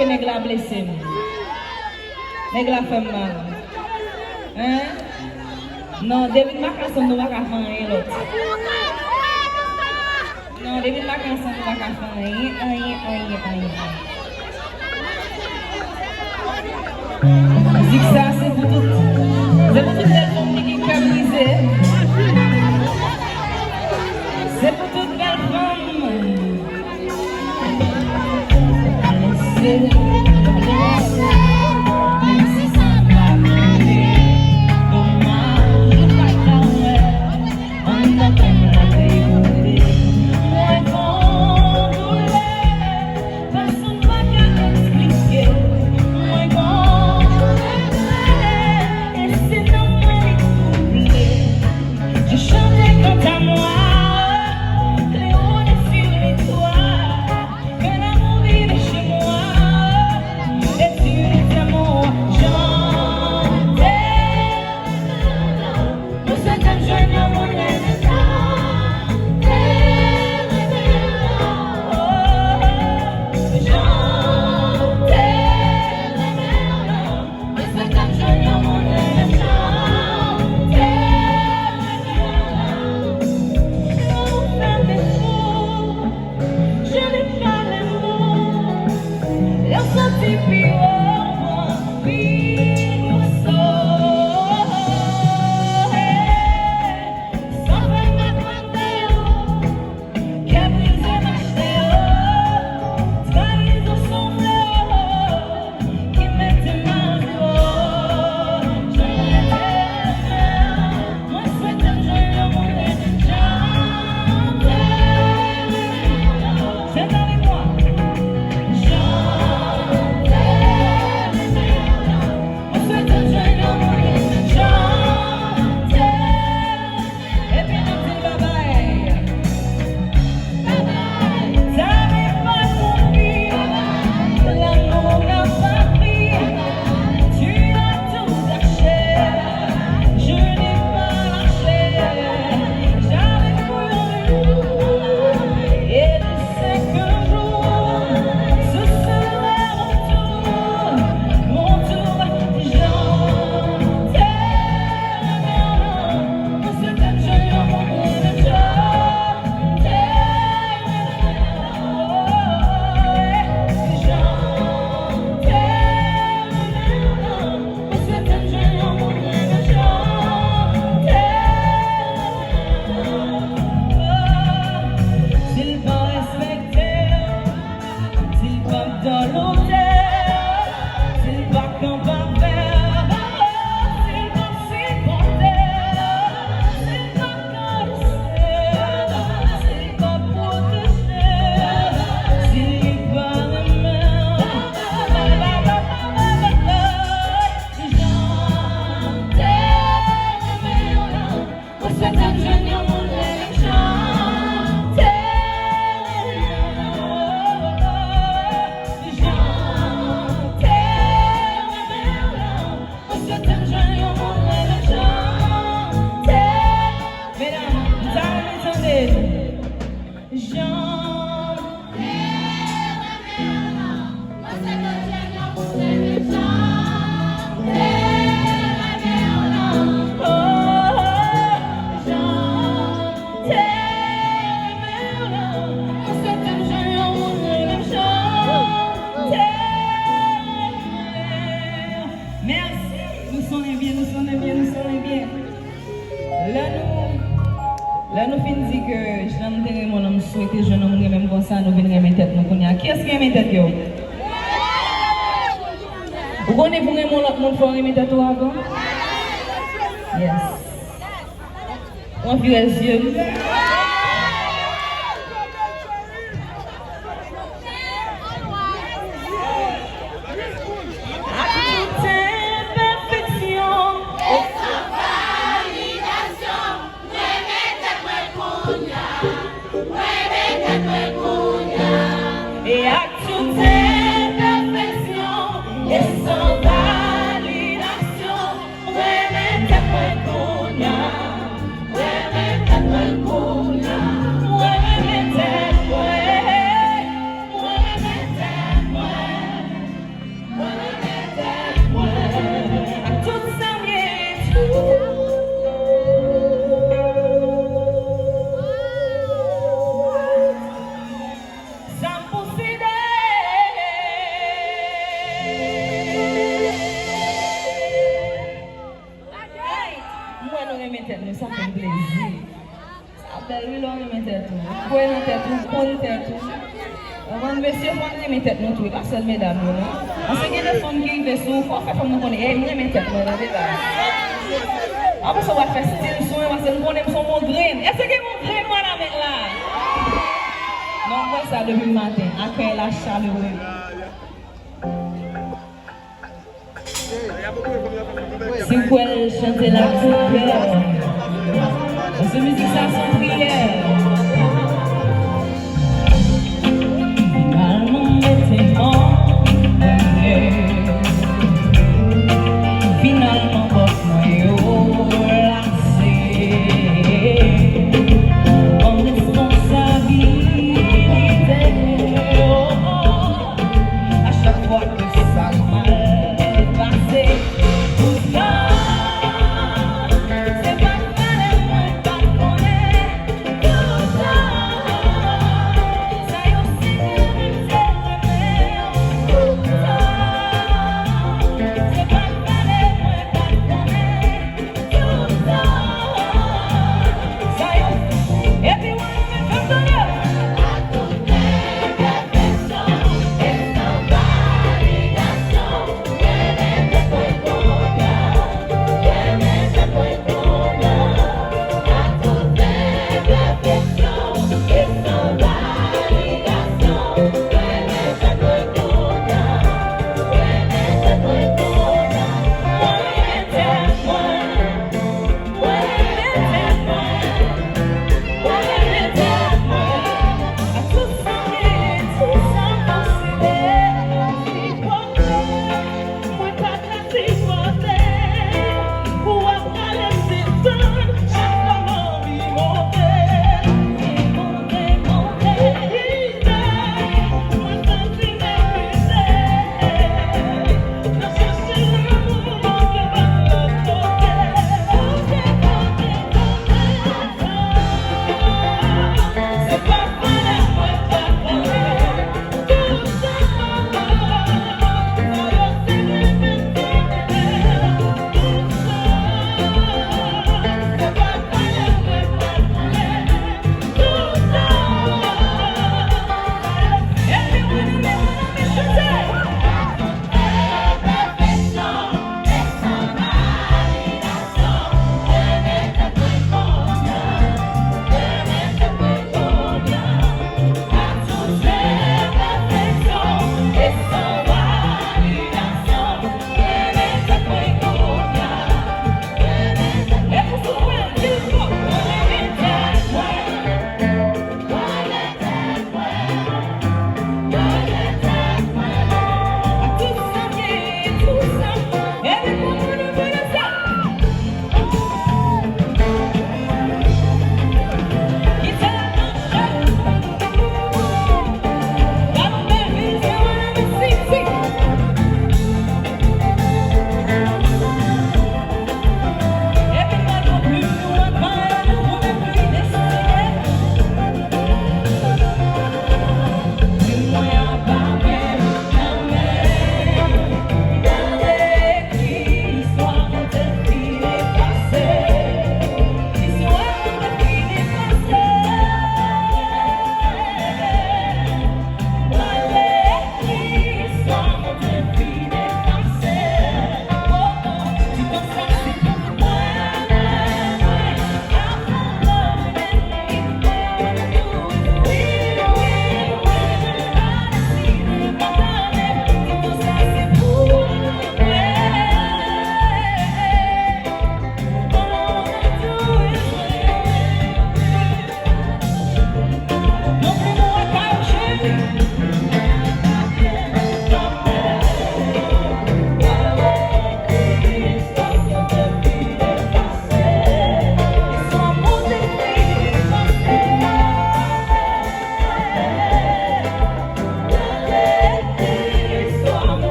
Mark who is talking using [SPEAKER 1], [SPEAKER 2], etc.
[SPEAKER 1] que nèg la blessé. Nèg la fait mal. Hein? Non, David Macasson nous va pas faire rien l'autre. Non, David Macasson nous va pas faire rien. Dis que ça c'est pour tout. C'est pour tout le monde qui est brisé. C'est pour toute belle femme.
[SPEAKER 2] Là, nous finissons de dire que je n'ai pas mon souhaité, je n'ai même comme ça, nous venons remettre tête. Qui est-ce qui remet tête? Vous connaissez pour mon autre monde, il faut remettre tête avant? Yes. On fait les yeux.
[SPEAKER 1] Et à toute perfection et sans validation, remettre à Kounia, remettre à Kounia, remettre à moi, remettre à moi,
[SPEAKER 2] mes têtes tout. Quoi dans tête tout, con tête tout. Avant monsieur, faut mes têtes nous tout, pas seul mesdames non. Parce qu'il y a des femmes qui vivent sous, faut faire comme nous connaît, elle mes têtes moi dans débat. Après ça va faire style soin parce que nous connaissons mon grain. Est-ce que mon grain moi la mettre là? Non, moi ça depuis le matin, après la chaleur. Si vous pouvez chanter la musique, parce que musique ça c'est prière.